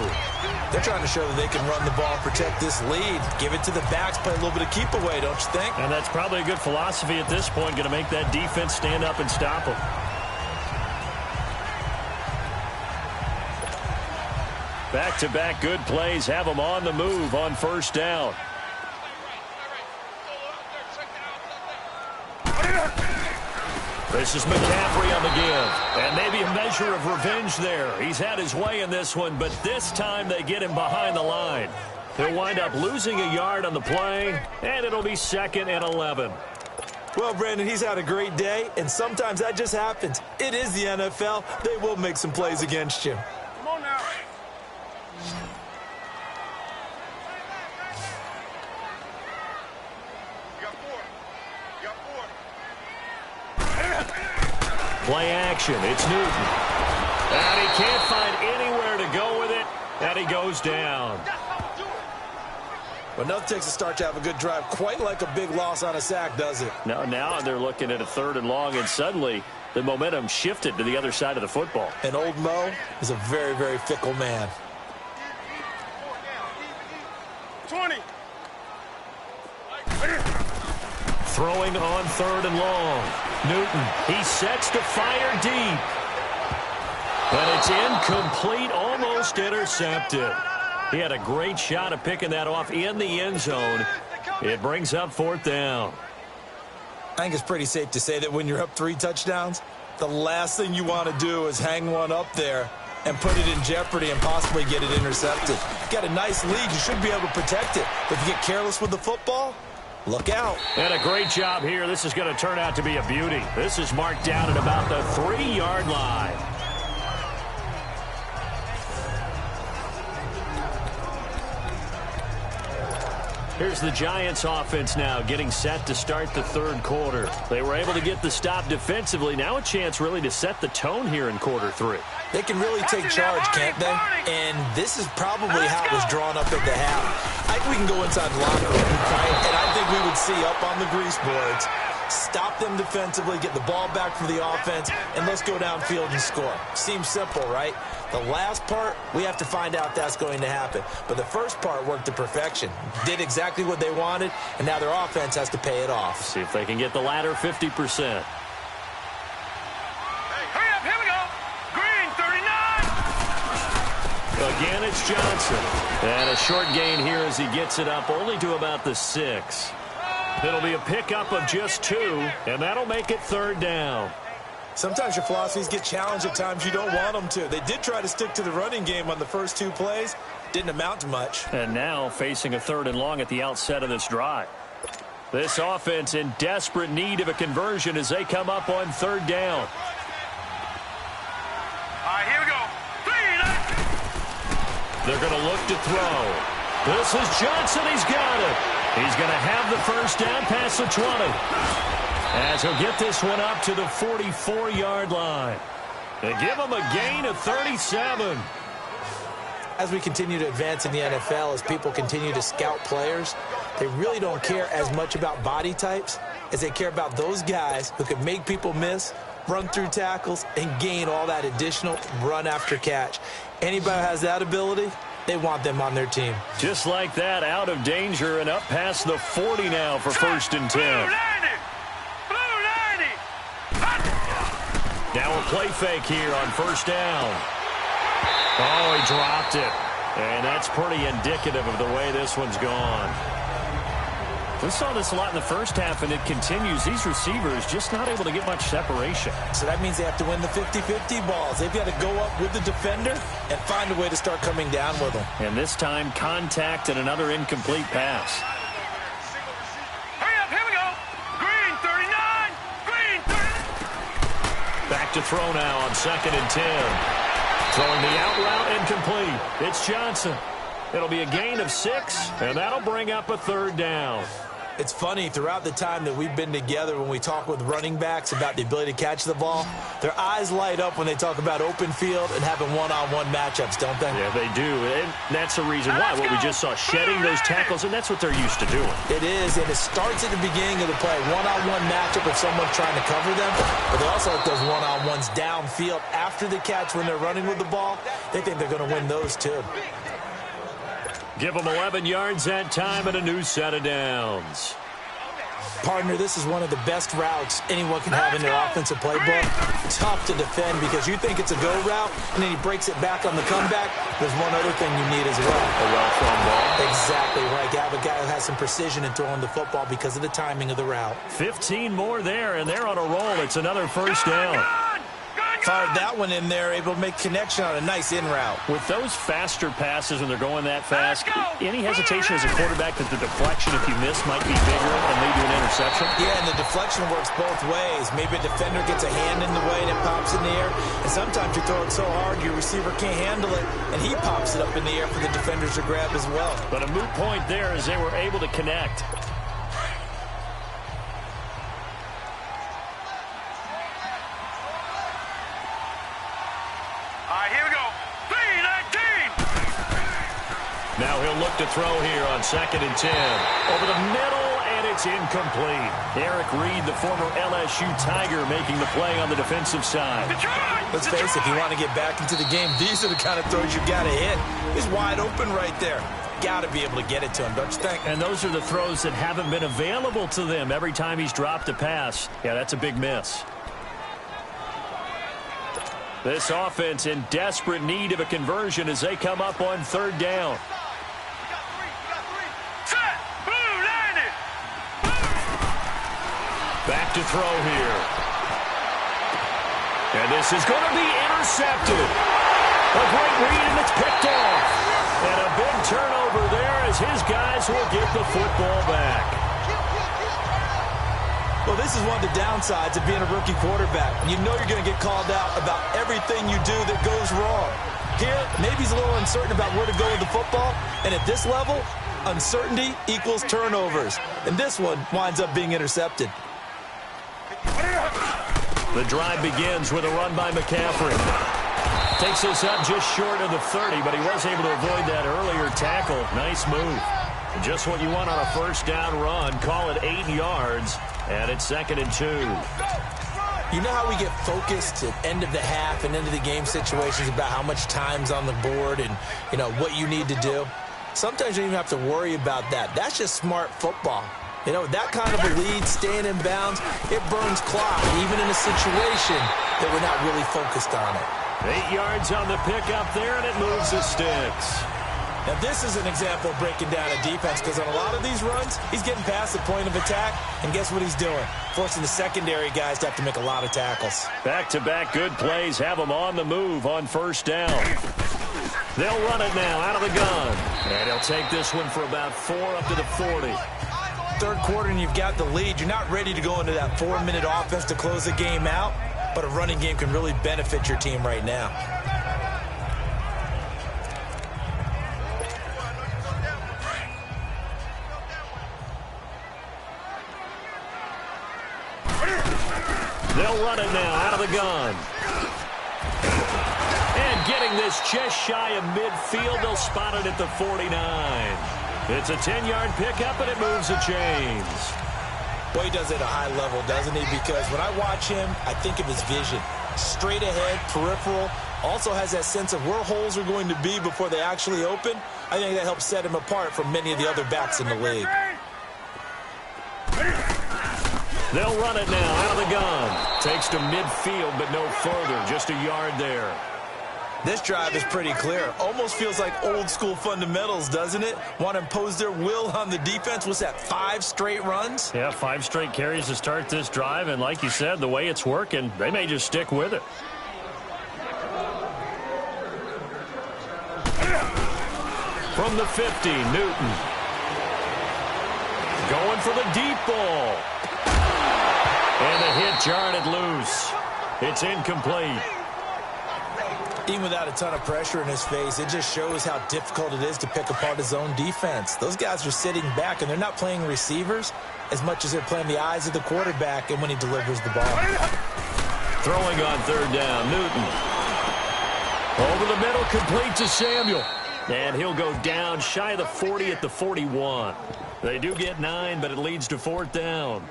They're trying to show that they can run the ball and protect this lead. Give it to the backs, play a little bit of keep away, don't you think? And that's probably a good philosophy at this point, going to make that defense stand up and stop them. Back-to-back good plays have them on the move on first down. This is McCaffrey on the give. And maybe a measure of revenge there. He's had his way in this one, but this time they get him behind the line. He'll wind up losing a yard on the play, and it'll be 2nd and 11. Well, Brandon, he's had a great day, and sometimes that just happens. It is the NFL. They will make some plays against you. Come on now. Play action. It's Newton. And he can't find anywhere to go with it. And he goes down. But nothing takes a start to have a good drive quite like a big loss on a sack, does it? No, now they're looking at a 3rd and long, and suddenly the momentum shifted to the other side of the football. And old Mo is a very, very fickle man. 20. Throwing on 3rd and long. Newton, he sets to fire deep. But it's incomplete, almost intercepted. He had a great shot at picking that off in the end zone. It brings up 4th down. I think it's pretty safe to say that when you're up 3 touchdowns, the last thing you want to do is hang one up there and put it in jeopardy and possibly get it intercepted. Got a nice lead. You should be able to protect it. But if you get careless with the football, look out. And a great job here. This is going to turn out to be a beauty. This is marked down at about the 3-yard line. Here's the Giants offense now getting set to start the 3rd quarter. They were able to get the stop defensively. Now a chance really to set the tone here in quarter 3. They can really take charge, can't they? And this is probably how it was drawn up at the half. I think we can go inside the locker room, right? And I think we would see up on the grease boards, stop them defensively, get the ball back for the offense, and let's go downfield and score. Seems simple, right? The last part, we have to find out that's going to happen. But the first part worked to perfection. Did exactly what they wanted, and now their offense has to pay it off. See if they can get the latter 50%. Again, it's Johnson. And a short gain here as he gets it up only to about the 6. It'll be a pickup of just 2, and that'll make it 3rd down. Sometimes your philosophies get challenged at times you don't want them to. They did try to stick to the running game on the first 2 plays. Didn't amount to much. And now facing a 3rd and long at the outset of this drive. This offense in desperate need of a conversion as they come up on 3rd down. All right, here we go. They're going to look to throw. This is Johnson. He's got it. He's going to have the first down past the 20. As he'll get this one up to the 44-yard line. They give him a gain of 37. As we continue to advance in the NFL, as people continue to scout players, they really don't care as much about body types as they care about those guys who can make people miss, run through tackles, and gain all that additional run after catch. Anybody who has that ability, they want them on their team. Just like that, out of danger and up past the 40 now for 1st and 10. Now a play fake here on 1st down. Oh, he dropped it. And that's pretty indicative of the way this one's gone. We saw this a lot in the first half, and it continues. These receivers just not able to get much separation. So that means they have to win the 50-50 balls. They've got to go up with the defender and find a way to start coming down with them. And this time, contact and another incomplete pass. Hurry up, here we go. Green 39, green 39. Back to throw now on 2nd and 10. Throwing the out route incomplete. It's Johnson. It'll be a gain of 6, and that'll bring up a 3rd down. It's funny, throughout the time that we've been together, when we talk with running backs about the ability to catch the ball, their eyes light up when they talk about open field and having one-on-one matchups, don't they? Yeah, they do, and that's the reason why. What we just saw, shedding those tackles, and that's what they're used to doing. It is, and it starts at the beginning of the play. One-on-one matchup if someone's trying to cover them, but they also like those one-on-ones downfield after the catch when they're running with the ball. They think they're going to win those, too. Give them 11 yards that time and a new set of downs. Partner, this is one of the best routes anyone can have in their offensive playbook. Tough to defend because you think it's a go route, and then he breaks it back on the comeback. There's one other thing you need as well. A well-thrown ball. Exactly right. You have a guy who has some precision in throwing the football because of the timing of the route. 15 more there, and they're on a roll. It's another 1st down. Fired that one in there, able to make connection on a nice in route. With those faster passes when they're going that fast, any hesitation as a quarterback that the deflection, if you miss, might be bigger and lead to an interception? Yeah, and the deflection works both ways. Maybe a defender gets a hand in the way and it pops in the air. And sometimes you throw it so hard your receiver can't handle it, and he pops it up in the air for the defenders to grab as well. But a moot point there as they were able to connect. Now he'll look to throw here on 2nd and 10. Over the middle, and it's incomplete. Eric Reed, the former LSU Tiger, making the play on the defensive side. Let's face it, if you want to get back into the game, these are the kind of throws you got to hit. He's wide open right there. Got to be able to get it to him, don't you think? And those are the throws that haven't been available to them every time he's dropped a pass. Yeah, that's a big miss. This offense in desperate need of a conversion as they come up on 3rd down. Back to throw here. And this is going to be intercepted. A great read, and it's picked off. And a big turnover there as his guys will get the football back. Well, this is one of the downsides of being a rookie quarterback. You know you're going to get called out about everything you do that goes wrong. Here, maybe he's a little uncertain about where to go with the football. And at this level, uncertainty equals turnovers. And this one winds up being intercepted. The drive begins with a run by McCaffrey. Takes this up just short of the 30, but he was able to avoid that earlier tackle. Nice move. Just what you want on a 1st down run. Call it 8 yards, and it's 2nd and 2. You know how we get focused at end of the half and end of the game situations about how much time's on the board and, you know, what you need to do? Sometimes you don't even have to worry about that. That's just smart football. You know, that kind of a lead, staying in bounds, it burns clock, even in a situation that we're not really focused on it. 8 yards on the pickup there, and it moves the sticks. Now, this is an example of breaking down a defense, because on a lot of these runs, he's getting past the point of attack, and guess what he's doing? Forcing the secondary guys to have to make a lot of tackles. Back-to-back good plays have them on the move on first down. They'll run it now out of the gun. And he'll take this one for about 4 up to the 40. Third quarter, and you've got the lead. You're not ready to go into that 4-minute offense to close the game out, but a running game can really benefit your team right now. They'll run it now out of the gun. And getting this just shy of midfield, they'll spot it at the 49. It's a 10-yard pickup, and it moves the chains. Boy, he does it at a high level, doesn't he? Because when I watch him, I think of his vision. Straight ahead, peripheral. Also has that sense of where holes are going to be before they actually open. I think that helps set him apart from many of the other backs in the league. They'll run it now out of the gun. Takes to midfield, but no further. Just a yard there. This drive is pretty clear. Almost feels like old-school fundamentals, doesn't it? Want to impose their will on the defense. What's that, 5 straight runs? Yeah, 5 straight carries to start this drive. And like you said, the way it's working, they may just stick with it. From the 50, Newton. Going for the deep ball. And the hit jarred it loose. It's incomplete. Even without a ton of pressure in his face, it just shows how difficult it is to pick apart his own defense. Those guys are sitting back, and they're not playing receivers as much as they're playing the eyes of the quarterback and when he delivers the ball. Throwing on third down, Newton. Over the middle, complete to Samuel. And he'll go down shy of the 40 at the 41. They do get 9, but it leads to fourth down.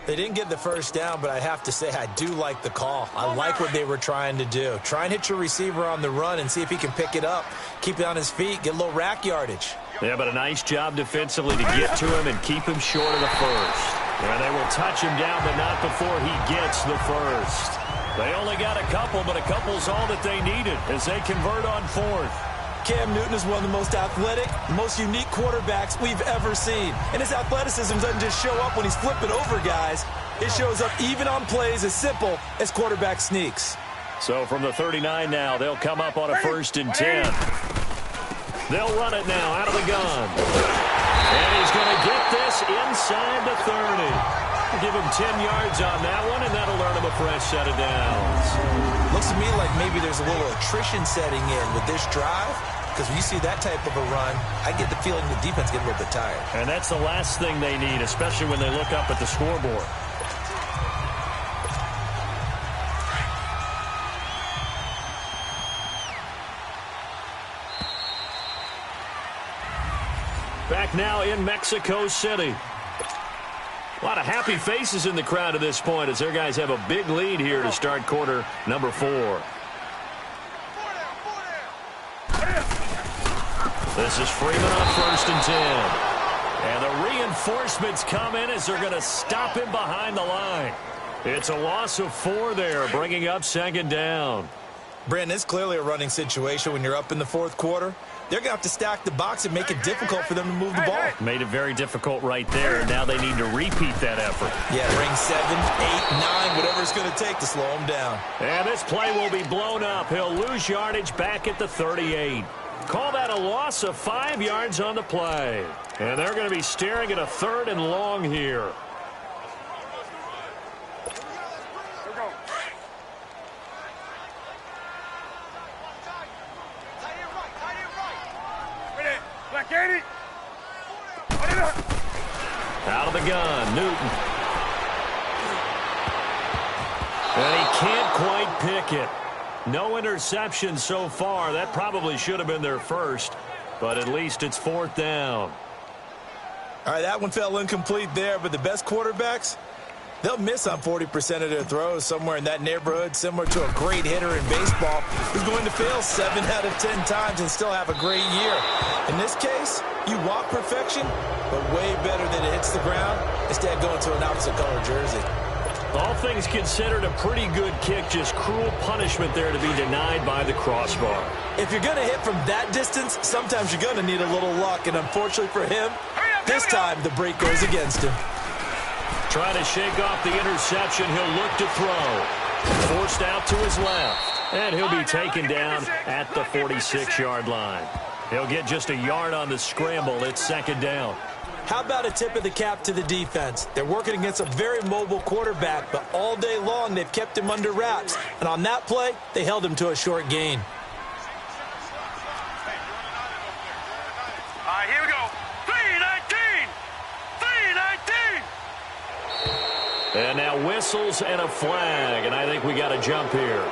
They didn't get the first down, but I have to say I do like the call. I like what they were trying to do. Try and hit your receiver on the run and see if he can pick it up, keep it on his feet, get a little rack yardage. Yeah, but a nice job defensively to get to him and keep him short of the first. And they will touch him down, but not before he gets the first. They only got a couple, but a couple's all that they needed as they convert on fourth. Cam Newton is one of the most athletic, most unique quarterbacks we've ever seen. And his athleticism doesn't just show up when he's flipping over guys. It shows up even on plays as simple as quarterback sneaks. So from the 39 now, they'll come up on a 1st and 10. They'll run it now out of the gun. And he's going to get this inside the 30. Give him 10 yards on that one, and that'll earn him a fresh set of downs. Looks to me like maybe there's a little attrition setting in with this drive, because when you see that type of a run, I get the feeling the defense gets a little bit tired. And that's the last thing they need, especially when they look up at the scoreboard. Back now in Mexico City. A lot of happy faces in the crowd at this point as their guys have a big lead here to start quarter number 4. This is Freeman on 1st and 10. And the reinforcements come in as they're going to stop him behind the line. It's a loss of 4 there, bringing up 2nd down. Brandon, it's clearly a running situation when you're up in the 4th quarter. They're going to have to stack the box and make it difficult for them to move the ball. Made it very difficult right there, and now they need to repeat that effort. Yeah, bring 7, 8, 9, whatever it's going to take to slow them down. And this play will be blown up. He'll lose yardage back at the 38. Call that a loss of 5 yards on the play. And they're going to be staring at a 3rd and long here. Out of the gun, Newton. And he can't quite pick it. No interception so far. That probably should have been their first, but at least it's 4th down. All right, that one fell incomplete there, but the best quarterbacks, they'll miss on 40% of their throws, somewhere in that neighborhood, similar to a great hitter in baseball who's going to fail 7 out of 10 times and still have a great year. In this case, you want perfection, but way better than it hits the ground instead of going to an opposite color jersey. All things considered, a pretty good kick. Just cruel punishment there to be denied by the crossbar. If you're going to hit from that distance, sometimes you're going to need a little luck. And unfortunately for him, this time the break goes against him. Trying to shake off the interception. He'll look to throw. Forced out to his left. And he'll be taken down at the 46-yard line. He'll get just a yard on the scramble. It's second down. How about a tip of the cap to the defense? They're working against a very mobile quarterback, but all day long they've kept him under wraps. And on that play, they held him to a short gain. All right, here we go. 3-19. 3-19. And now whistles and a flag, and I think we got a jump here.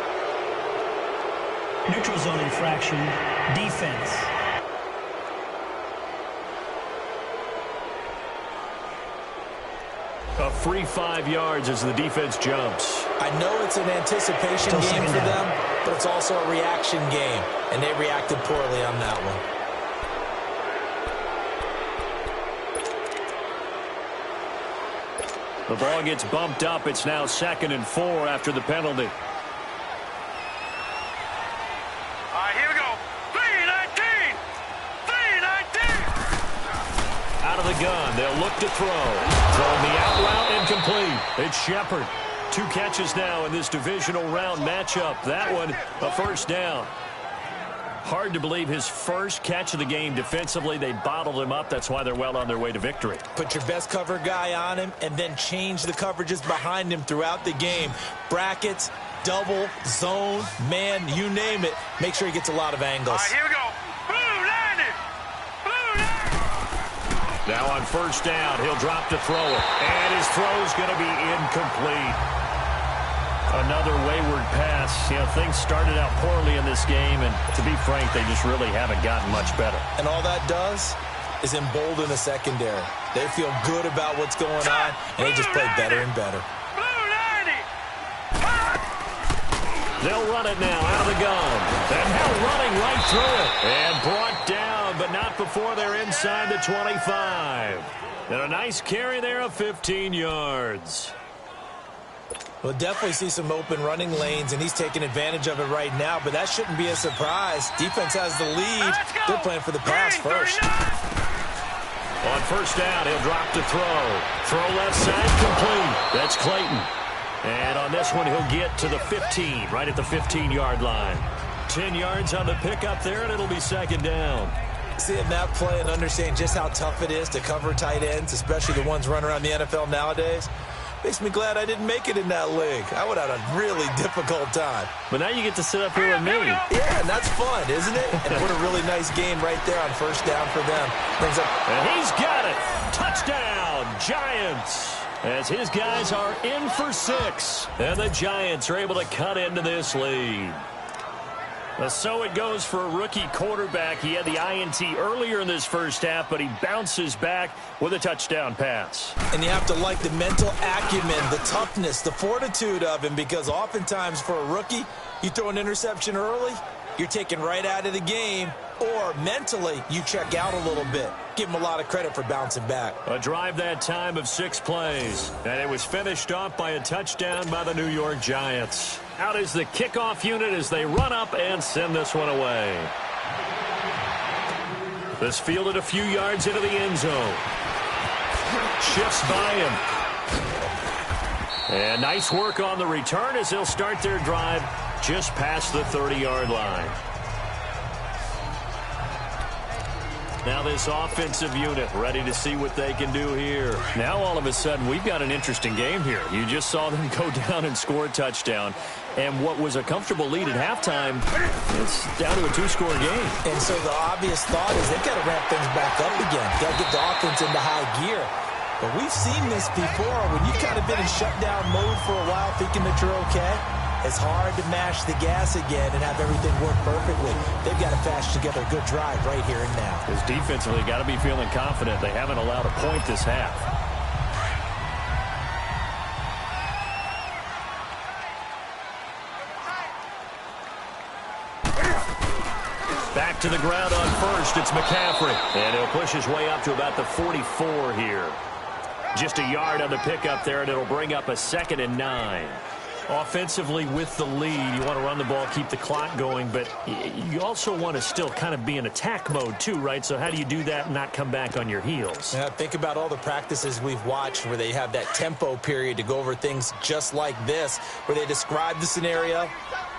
Neutral zone infraction, defense. A free 5 yards as the defense jumps. I know it's an anticipation game for them, but it's also a reaction game, and they reacted poorly on that one. The ball gets bumped up. It's now 2nd and 4 after the penalty. All right, here we go. 3-19. 3-19. Out of the gun. They'll look to throw. Throwing the out route incomplete. It's Shepard. 2 catches now in this divisional round matchup. That one, a first down. Hard to believe his first catch of the game defensively. They bottled him up. That's why they're well on their way to victory. Put your best cover guy on him and then change the coverages behind him throughout the game. Brackets, double, zone, man, you name it. Make sure he gets a lot of angles. All right, here we go. Blue 90. Blue 90. Now on first down, he'll drop to throw it. And his throw's going to be incomplete. Another wayward pass. You know, things started out poorly in this game, and to be frank, they just really haven't gotten much better. And all that does is embolden the secondary. They feel good about what's going on, and they just play better and better. Blue 90. They'll run it now out of the gun. And now running right through it. And brought down, but not before they're inside the 25. And a nice carry there of 15 yards. We'll definitely see some open running lanes, and he's taking advantage of it right now, but that shouldn't be a surprise. Defense has the lead. They're playing for the pass first. On first down, he'll drop to throw. Throw left side, complete. That's Clayton. And on this one, he'll get to the 15, right at the 15-yard line. 10 yards on the pickup there, and it'll be second down. Seeing that play and understanding just how tough it is to cover tight ends, especially the ones running around the NFL nowadays, makes me glad I didn't make it in that league. I would have had a really difficult time. But now you get to sit up here with me. Yeah, and that's fun, isn't it? And what a really nice game right there on first down for them. Brings up. And he's got it. Touchdown, Giants. As his guys are in for 6. And the Giants are able to cut into this lead. So it goes for a rookie quarterback. He had the INT earlier in this first half, but he bounces back with a touchdown pass. And you have to like the mental acumen, the toughness, the fortitude of him, because oftentimes for a rookie, you throw an interception early, you're taken right out of the game, or mentally you check out a little bit. Give him a lot of credit for bouncing back. A drive that time of 6 plays, and it was finished off by a touchdown by the New York Giants. Out is the kickoff unit as they run up and send this one away. This fielded a few yards into the end zone. Shifts by him. And nice work on the return as they'll start their drive just past the 30-yard line. Now this offensive unit ready to see what they can do here. Now all of a sudden we've got an interesting game here. You just saw them go down and score a touchdown. And what was a comfortable lead at halftime, it's down to a 2-score game. And so the obvious thought is they've got to ramp things back up again. Got to get the offense into high gear. But we've seen this before. When you've kind of been in shutdown mode for a while thinking that you're okay, it's hard to mash the gas again and have everything work perfectly. They've got to patch together a good drive right here and now. Because defensively, got to be feeling confident. They haven't allowed a point this half. Back to the ground on first. It's McCaffrey. And he'll push his way up to about the 44 here. Just a yard on the pickup there, and it'll bring up a 2nd and 9. Offensively with the lead, you want to run the ball, keep the clock going, but you also want to still kind of be in attack mode too, right? So how do you do that and not come back on your heels? Yeah, think about all the practices we've watched where they have that tempo period to go over things just like this, where they describe the scenario,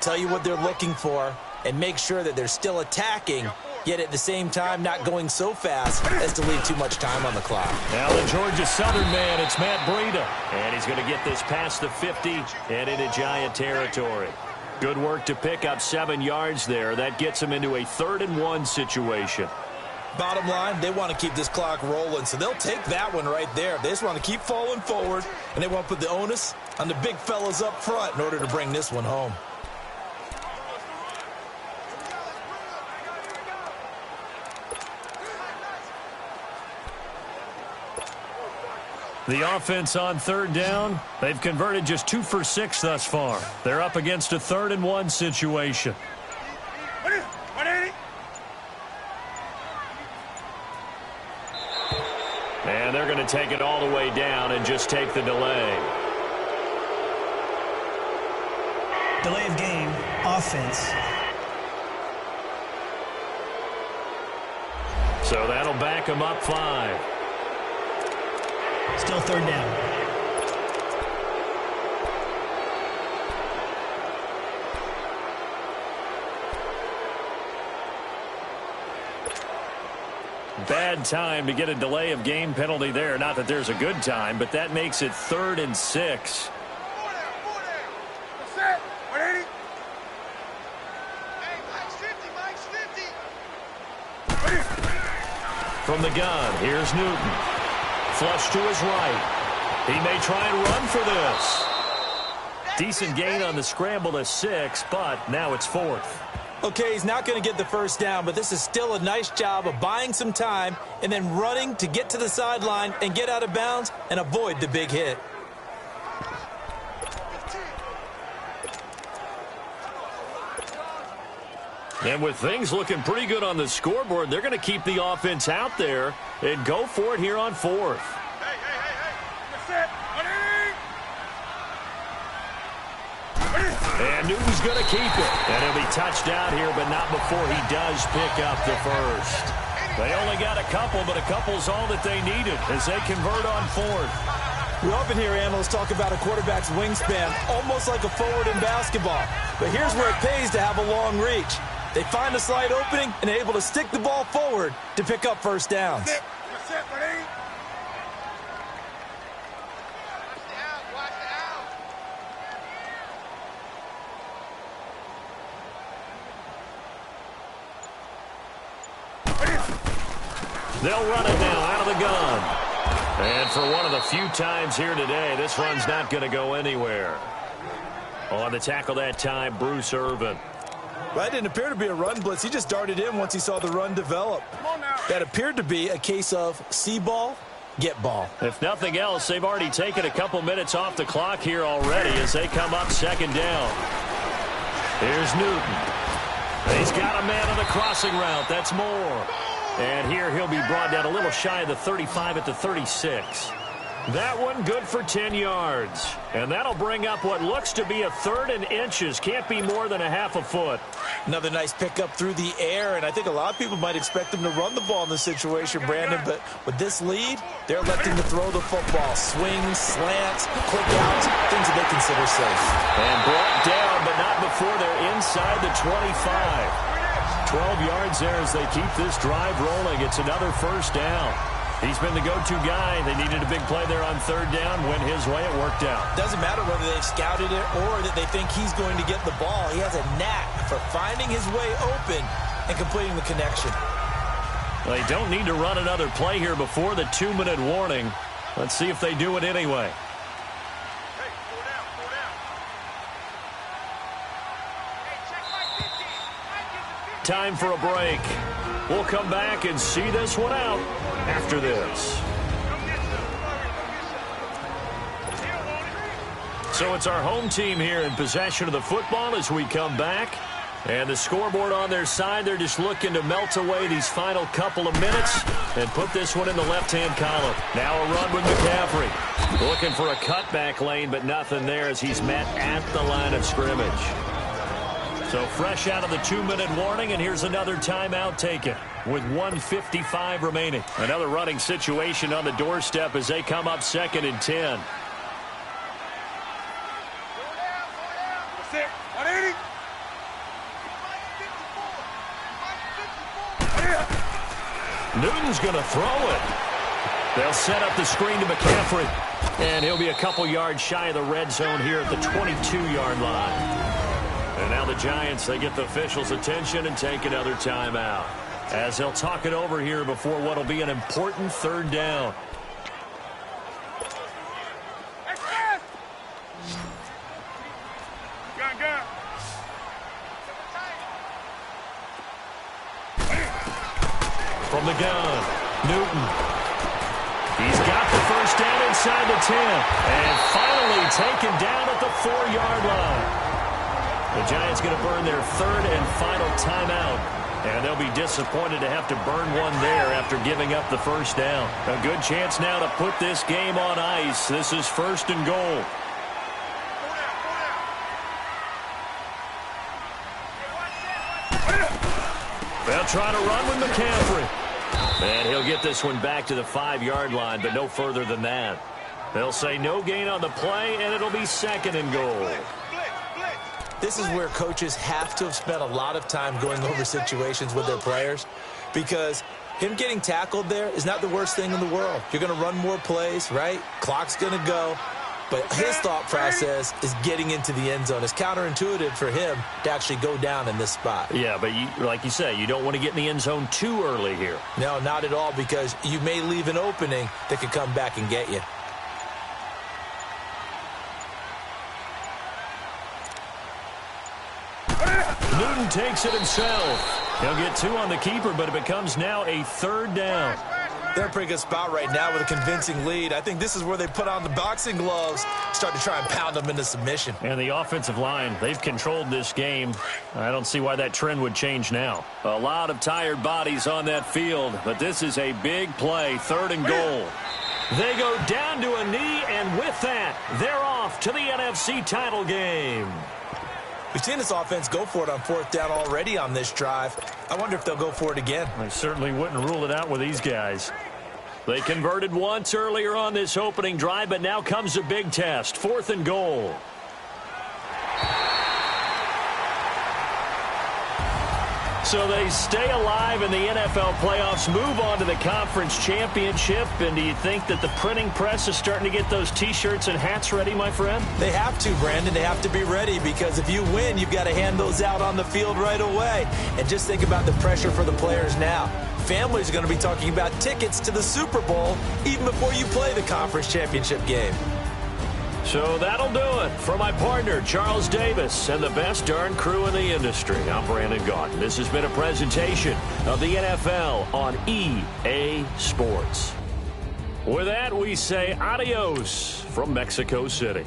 tell you what they're looking for, and make sure that they're still attacking, yet at the same time not going so fast as to leave too much time on the clock. Now the Georgia Southern man, it's Matt Breida. And he's going to get this past the 50 and into Giant territory. Good work to pick up 7 yards there. That gets him into a 3rd and 1 situation. Bottom line, they want to keep this clock rolling, so they'll take that one right there. They just want to keep falling forward, and they want to put the onus on the big fellas up front in order to bring this one home. The offense on 3rd down, they've converted just 2 for 6 thus far. They're up against a 3rd and 1 situation. And they're going to take it all the way down and just take the delay. Delay of game, offense. So that'll back them up 5. Still 3rd down. Bad time to get a delay of game penalty there. Not that there's a good time, but that makes it 3rd and 6. From the gun, here's Newton. Flush to his right. He may try and run for this. Decent gain on the scramble to 6, but now it's 4th. Okay, he's not going to get the first down, but this is still a nice job of buying some time and then running to get to the sideline and get out of bounds and avoid the big hit. And with things looking pretty good on the scoreboard, they're going to keep the offense out there and go for it here on 4th. And Newton's going to keep it. And he'll be touched out here, but not before he does pick up the first. They only got a couple, but a couple's all that they needed as they convert on 4th. We often hear analysts talk about a quarterback's wingspan, almost like a forward in basketball. But here's where it pays to have a long reach. They find a slight opening and are able to stick the ball forward to pick up first downs. They'll run it now out of the gun. And for one of the few times here today, this run's not going to go anywhere. On the tackle that time, Bruce Irvin. That didn't appear to be a run blitz. He just darted in once he saw the run develop. That appeared to be a case of see ball, get ball. If nothing else, they've already taken a couple minutes off the clock here already as they come up 2nd down. Here's Newton. He's got a man on the crossing route. That's Moore. And here he'll be brought down a little shy of the 35 at the 36. That one good for 10 yards. And that'll bring up what looks to be a 3rd and inches. Can't be more than a half a foot. Another nice pickup through the air, and I think a lot of people might expect them to run the ball in this situation, Brandon, but with this lead, they're electing to throw the football. Swings, slants, quick outs, things that they consider safe. And brought down, but not before they're inside the 25. 12 yards there as they keep this drive rolling. It's another first down. He's been the go-to guy. They needed a big play there on 3rd down. Went his way. It worked out. Doesn't matter whether they've scouted it or that they think he's going to get the ball. He has a knack for finding his way open and completing the connection. They don't need to run another play here before the 2-minute warning. Let's see if they do it anyway. Time for a break. We'll come back and see this one out after this. So it's our home team here in possession of the football as we come back. And the scoreboard on their side, they're just looking to melt away these final couple of minutes and put this one in the left-hand column. Now a run with McCaffrey. Looking for a cutback lane, but nothing there as he's met at the line of scrimmage. So fresh out of the 2-minute warning, and here's another timeout taken with 1:55 remaining. Another running situation on the doorstep as they come up 2nd and 10. Newton's going to throw it. They'll set up the screen to McCaffrey. And he'll be a couple yards shy of the red zone here at the 22-yard line. And now the Giants, they get the officials' attention and take another timeout, as they'll talk it over here before what will be an important 3rd down. From the gun, Newton. He's got the first down inside the 10. And finally taken down at the 4-yard line. The Giants going to burn their 3rd and final timeout. And they'll be disappointed to have to burn one there after giving up the first down. A good chance now to put this game on ice. This is 1st and goal. They'll try to run with McCaffrey. And he'll get this one back to the 5-yard line, but no further than that. They'll say no gain on the play, and it'll be 2nd and goal. This is where coaches have to have spent a lot of time going over situations with their players, because him getting tackled there is not the worst thing in the world. You're going to run more plays, right? Clock's going to go. But his thought process is getting into the end zone. It's counterintuitive for him to actually go down in this spot. Yeah, but like you say, you don't want to get in the end zone too early here. No, not at all, because you may leave an opening that could come back and get you. Newton takes it himself. He'll get 2 on the keeper, but it becomes now a 3rd down. They're in a pretty good spot right now with a convincing lead. I think this is where they put on the boxing gloves, start to try and pound them into submission. And the offensive line, they've controlled this game. I don't see why that trend would change now. A lot of tired bodies on that field, but this is a big play, 3rd and goal. They go down to a knee, and with that, they're off to the NFC title game. We've seen this offense go for it on 4th down already on this drive. I wonder if they'll go for it again. I certainly wouldn't rule it out with these guys. They converted once earlier on this opening drive, but now comes a big test. 4th and goal. So they stay alive in the NFL playoffs, move on to the conference championship. And do you think that the printing press is starting to get those T-shirts and hats ready, my friend? They have to, Brandon. They have to be ready, because if you win, you've got to hand those out on the field right away. And just think about the pressure for the players now. Families are going to be talking about tickets to the Super Bowl even before you play the conference championship game. So that'll do it. For my partner, Charles Davis, and the best darn crew in the industry, I'm Brandon Gaudin. This has been a presentation of the NFL on EA Sports. With that, we say adios from Mexico City.